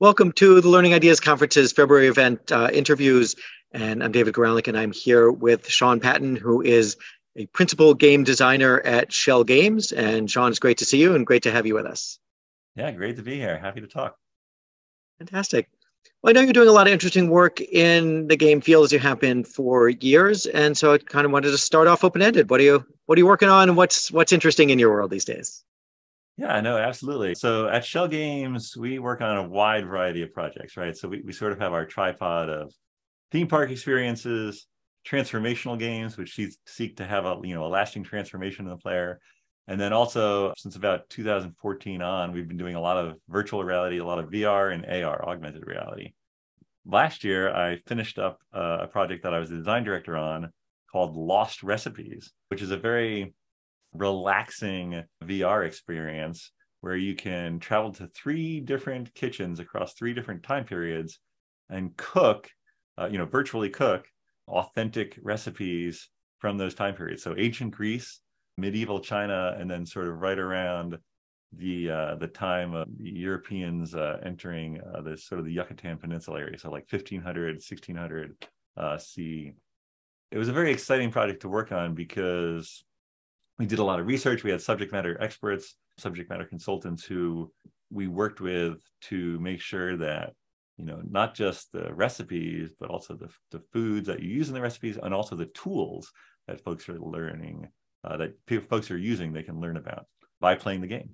Welcome to the Learning Ideas Conference's February event interviews. And I'm David Guralnick, and I'm here with Shawn Patton, who is a principal game designer at Schell Games. And Shawn, it's great to see you and great to have you with us. Yeah, great to be here. Happy to talk. Fantastic. Well, I know you're doing a lot of interesting work in the game field, as you have been for years. And so I kind of wanted to start off open-ended. What are you working on, and what's interesting in your world these days? Yeah, no, absolutely. So at Schell Games, we work on a wide variety of projects, right? So we sort of have our tripod of theme park experiences, transformational games, which seek to have a lasting transformation in the player. And then also, since about 2014 on, we've been doing a lot of virtual reality, a lot of VR and AR, augmented reality. Last year, I finished up a project that I was the design director on called Lost Recipes, which is a very relaxing VR experience where you can travel to 3 different kitchens across 3 different time periods and cook, virtually cook authentic recipes from those time periods. So ancient Greece, medieval China, and then sort of right around the time of the Europeans entering this sort of the Yucatan Peninsula area. So like 1500, 1600 CE. It was a very exciting project to work on because we did a lot of research. We had subject matter experts, subject matter consultants who we worked with to make sure that, not just the recipes, but also the foods that you use in the recipes, and also the tools that folks are learning, folks are using, they can learn about by playing the game.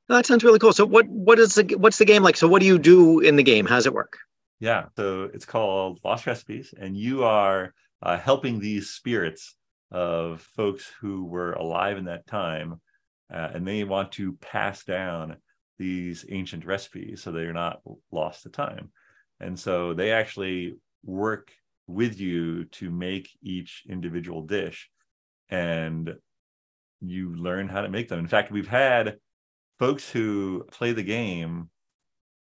No, that sounds really cool. So what's the game like? So what do you do in the game? How does it work? Yeah, so it's called Lost Recipes, and you are helping these spirits of folks who were alive in that time, and they want to pass down these ancient recipes so they're not lost to time. And so they actually work with you to make each individual dish, and you learn how to make them. In fact, we've had folks who play the game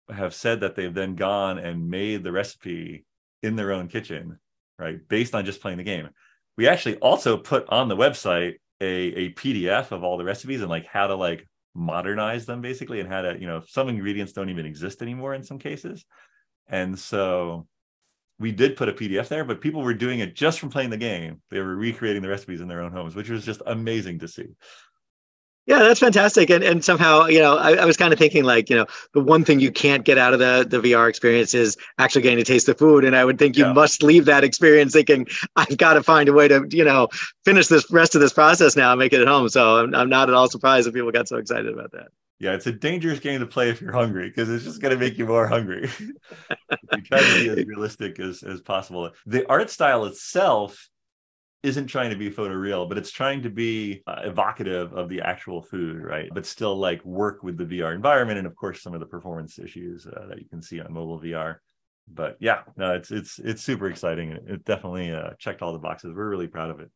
have said that they've then gone and made the recipe in their own kitchen, right, based on just playing the game. We actually also put on the website a PDF of all the recipes and like how to like modernize them basically, and how to, some ingredients don't even exist anymore in some cases. And so we did put a PDF there, but people were doing it just from playing the game. They were recreating the recipes in their own homes, which was just amazing to see. Yeah, that's fantastic. And somehow, I was kind of thinking like, the one thing you can't get out of the VR experience is actually getting to taste the food. And I would think you Yeah. must leave that experience thinking, I've got to find a way to, finish this rest of this process now and make it at home. So I'm not at all surprised that people got so excited about that. Yeah, it's a dangerous game to play if you're hungry, because it's just going to make you more hungry. You try to be as realistic as possible. The art style itself isn't trying to be photoreal, but it's trying to be evocative of the actual food, right? But still like work with the VR environment, and of course some of the performance issues that you can see on mobile VR. But yeah, no, it's super exciting. It definitely checked all the boxes. We're really proud of it.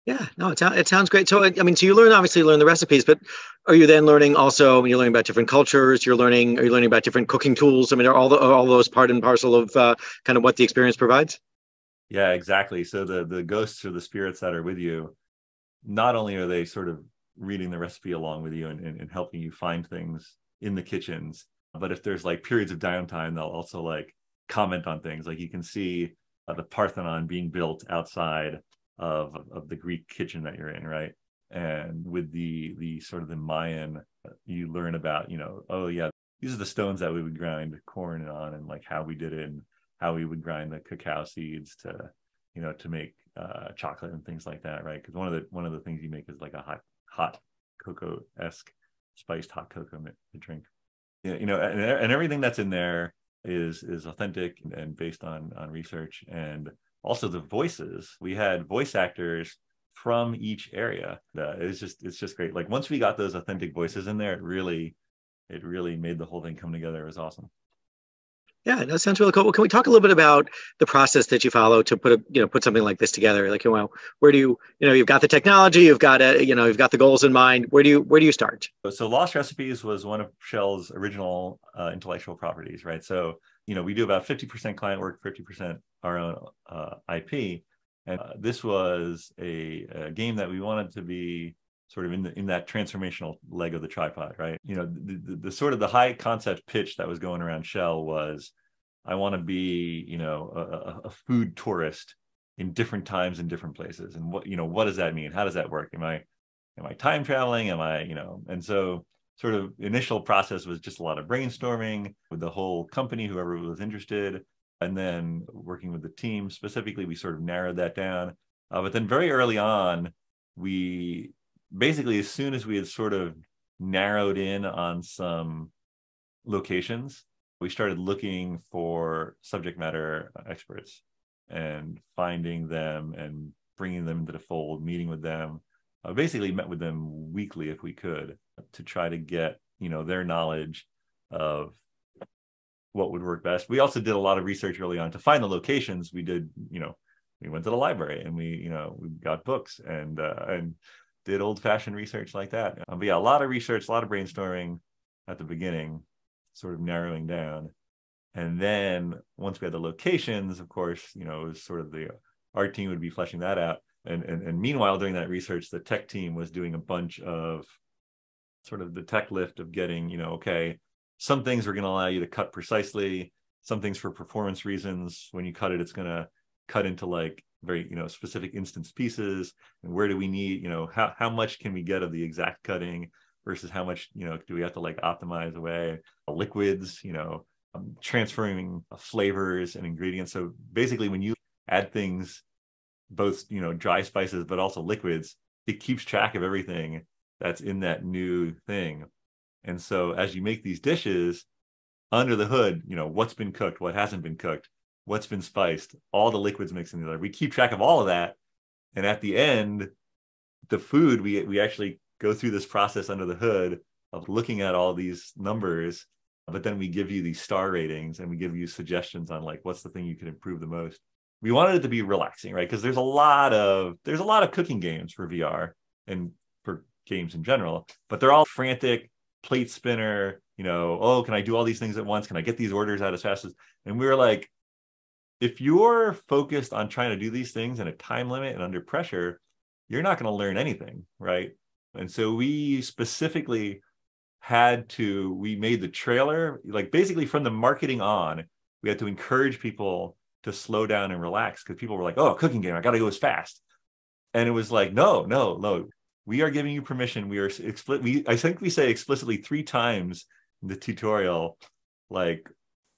Yeah, no, it sounds great. So, I mean, so you obviously learn the recipes, but are you then learning also, when you're learning about different cultures, are you learning about different cooking tools? I mean, are all those part and parcel of kind of what the experience provides? Yeah, exactly. So the ghosts or the spirits that are with you, not only are they sort of reading the recipe along with you and helping you find things in the kitchens, but if there's like periods of downtime, they'll also like comment on things. Like you can see the Parthenon being built outside of the Greek kitchen that you're in, right? And with the sort of the Mayan, you learn about, oh yeah, these are the stones that we would grind corn on, and like how we did it, and how we would grind the cacao seeds to make chocolate and things like that, right? Because one of the things you make is like a hot cocoa-esque spiced hot cocoa to drink. And everything that's in there is authentic and based on research. And also the voices, we had voice actors from each area. It's just great. Like once we got those authentic voices in there, it really made the whole thing come together. It was awesome. Yeah, that sounds really cool. Well, can we talk a little bit about the process that you follow to put something like this together? Like, where do you've got the technology, you've got you've got the goals in mind. Where do you start? So Lost Recipes was one of Schell's original intellectual properties, right? So, we do about 50% client work, 50% our own IP. And this was a game that we wanted to be sort of in that transformational leg of the tripod, right? The sort of the high concept pitch that was going around Schell was, I want to be, a food tourist in different times in different places. And what does that mean? How does that work? Am I time traveling? And so sort of initial process was just a lot of brainstorming with the whole company, whoever was interested, and then working with the team specifically, we sort of narrowed that down. But then very early on, we basically, as soon as we had sort of narrowed in on some locations, we started looking for subject matter experts and finding them and bringing them into the fold, meeting with them. Basically met with them weekly if we could, to try to get, their knowledge of what would work best. We also did a lot of research early on to find the locations. We did, we went to the library and we got books and did old-fashioned research like that. But yeah, a lot of research, a lot of brainstorming at the beginning, sort of narrowing down. And then once we had the locations, of course, it was sort of the art team would be fleshing that out. And meanwhile, during that research, the tech team was doing a bunch of sort of the tech lift of getting, okay, some things are going to allow you to cut precisely, some things for performance reasons. When you cut it, it's going to cut into like very, specific instance pieces. And where do we need, how much can we get of the exact cutting versus how much, do we have to like optimize away liquids, transferring flavors and ingredients. So basically when you add things, both dry spices but also liquids, it keeps track of everything that's in that new thing. And so as you make these dishes, under the hood, what's been cooked, what hasn't been cooked, what's been spiced, all the liquids mixed in together, we keep track of all of that. And at the end, the food, we actually go through this process under the hood of looking at all these numbers, but then we give you these star ratings and we give you suggestions on like what's the thing you can improve the most. We wanted it to be relaxing, right? Because there's a lot of cooking games for VR and for games in general, but they're all frantic, plate spinner, oh, can I do all these things at once? Can I get these orders out as fast as? And we were like, if you're focused on trying to do these things in a time limit and under pressure, you're not going to learn anything, right? And so we specifically we made the trailer, like basically from the marketing on, we had to encourage people to slow down and relax, because people were like, oh, a cooking game, I got to go as fast. And it was like, no, we are giving you permission. I think we say explicitly 3 times in the tutorial, like,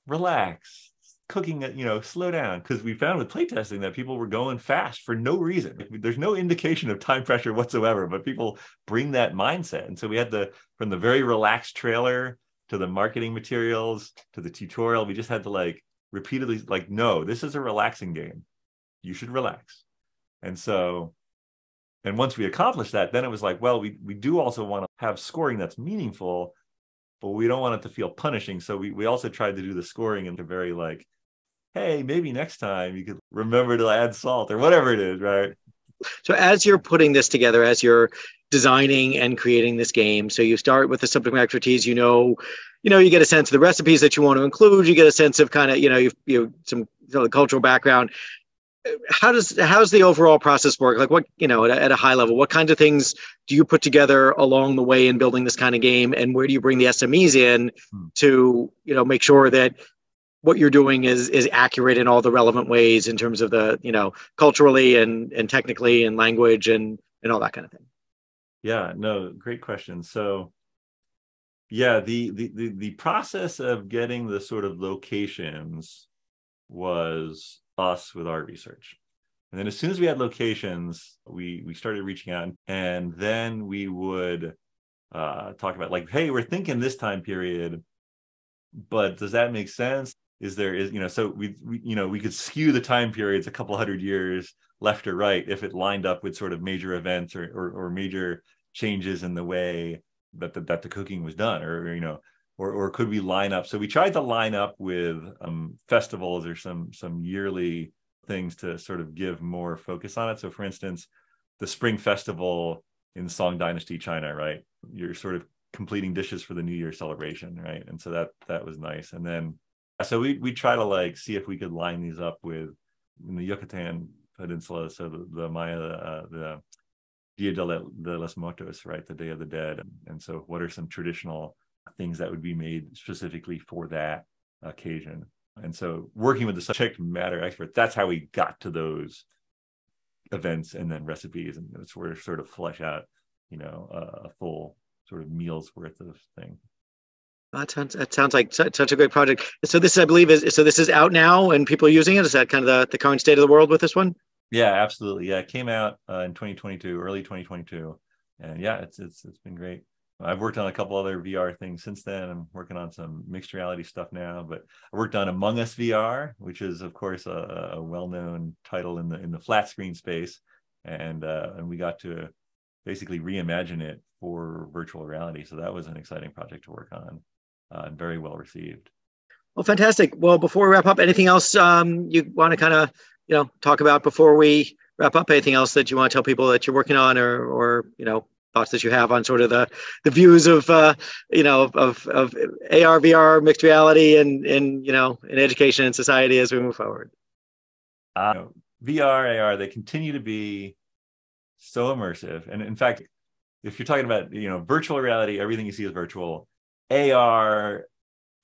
relax, cooking, slow down. Because we found with playtesting that people were going fast for no reason. There's no indication of time pressure whatsoever, but people bring that mindset. And so we had from the very relaxed trailer to the marketing materials to the tutorial, we just had to like repeatedly like, no, this is a relaxing game. You should relax. And once we accomplished that, then it was like, well, we do also want to have scoring that's meaningful, but we don't want it to feel punishing. So we also tried to do the scoring into very like, hey, maybe next time you could remember to add salt or whatever it is, right? So as you're putting this together, as you're designing and creating this game, so you start with the subject matter expertise, you get a sense of the recipes that you want to include, you get a sense of kind of, you some cultural background. How's the overall process work? Like what, at a high level, what kinds of things do you put together along the way in building this kind of game? And where do you bring the SMEs in to, make sure that what you're doing is accurate in all the relevant ways in terms of the, culturally and technically and language and all that kind of thing? Yeah, no, great question. So yeah, the process of getting the sort of locations was us with our research. And then as soon as we had locations, we started reaching out, and then we would talk about like, hey, we're thinking this time period, but does that make sense? So we could skew the time periods a couple hundred years left or right if it lined up with sort of major events or major changes in the way that the cooking was done, or could we line up? So we tried to line up with festivals or some yearly things to sort of give more focus on it. So for instance, the Spring Festival in Song Dynasty, China, right? You're sort of completing dishes for the New Year celebration, right? And so that was nice. And then so we try to like see if we could line these up with in the Yucatan Peninsula, so the Maya, Dia de los Muertos, right? The Day of the Dead. And so what are some traditional things that would be made specifically for that occasion? And so working with the subject matter expert, that's how we got to those events and then recipes. And that's where sort of flesh out, a full sort of meal's worth of thing. That sounds like such a great project. So this, I believe, this is out now and people are using it. Is that kind of the current state of the world with this one? Yeah, absolutely. Yeah, it came out in 2022, early 2022, and yeah, it's been great. I've worked on a couple other VR things since then. I'm working on some mixed reality stuff now, but I worked on Among Us VR, which is of course a well-known title in the flat screen space, and we got to basically reimagine it for virtual reality. So that was an exciting project to work on, and very well received. Well, fantastic. Well, before we wrap up, anything else you want to kind of talk about before we wrap up? Anything else that you want to tell people that you're working on, or thoughts that you have on sort of the views of AR, VR, mixed reality, and in education and society as we move forward? VR, AR, they continue to be so immersive, and in fact, if you're talking about virtual reality, everything you see is virtual. AR,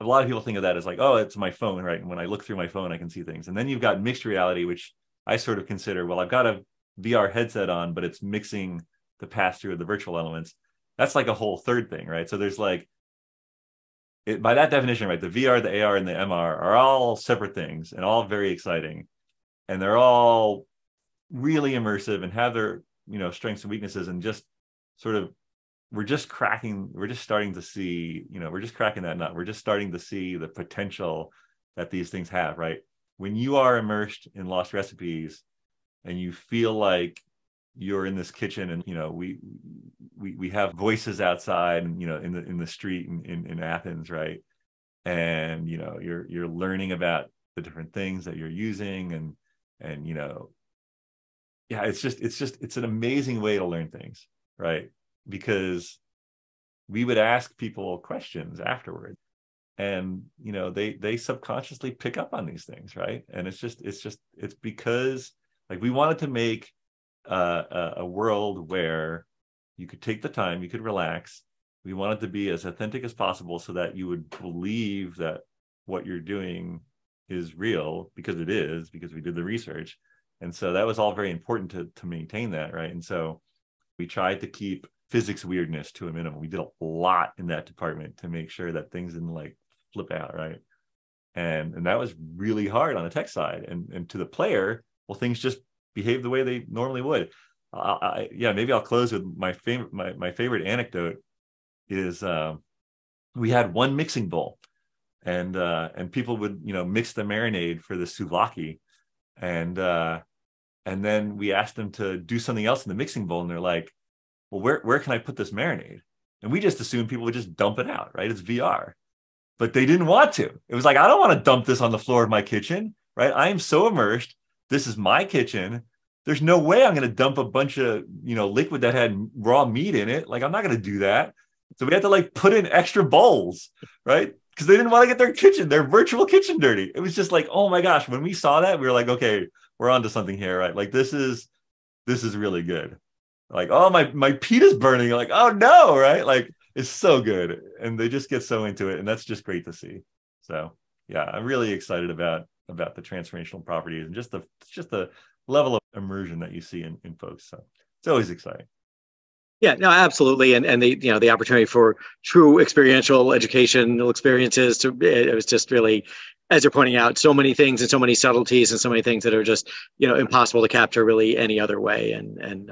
a lot of people think of that as like, oh, it's my phone, right? And when I look through my phone, I can see things. And then you've got mixed reality, which I sort of consider, well, I've got a VR headset on, but it's mixing the pass-through of the virtual elements. That's like a whole third thing, right? So there's by that definition, right, the VR, the AR, and the MR are all separate things and all very exciting. And they're all really immersive and have their, strengths and weaknesses, and just sort of, we're just starting to see, we're just cracking that nut. We're just starting to see the potential that these things have, right? When you are immersed in Lost Recipes and you feel like you're in this kitchen, and we have voices outside, and in the street in Athens, right? And you're learning about the different things that you're using, and yeah, it's an amazing way to learn things, right? Because we would ask people questions afterward, and they subconsciously pick up on these things, right? And it's because like we wanted to make a world where you could take the time, you could relax. We wanted to be as authentic as possible so that you would believe that what you're doing is real, because it is, because we did the research. And so that was all very important to maintain that, right? And so we tried to keep physics weirdness to a minimum. We did a lot in that department to make sure that things didn't like flip out, right? And that was really hard on the tech side. And to the player, well, things just behave the way they normally would. Maybe I'll close with my favorite anecdote is we had one mixing bowl, and people would mix the marinade for the souvlaki, and then we asked them to do something else in the mixing bowl, and they're like, well, where can I put this marinade? And we just assumed people would just dump it out, right? It's VR. But they didn't want to. It was like, I don't want to dump this on the floor of my kitchen, right? I am so immersed. This is my kitchen. There's no way I'm going to dump a bunch of, liquid that had raw meat in it. Like, I'm not going to do that. So we had to like put in extra bowls, right? Because they didn't want to get their virtual kitchen dirty. It was just like, oh my gosh. When we saw that, we were like, okay, we're onto something here, right? Like, this is really good. Like, oh, my pita's burning. Like, oh no, right? Like, it's so good. And they just get so into it. And that's just great to see. So yeah, I'm really excited about the transformational properties and just the level of immersion that you see in folks. So it's always exciting. Yeah, no, absolutely. And the opportunity for true experiential educational experiences it was just really, as you're pointing out, so many things and so many subtleties and so many things that are just, impossible to capture really any other way. And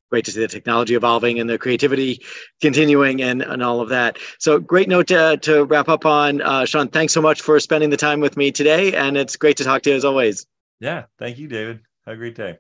great to see the technology evolving and the creativity continuing and all of that. So great note to wrap up on. Shawn, thanks so much for spending the time with me today. And it's great to talk to you as always. Yeah, thank you, David. Have a great day.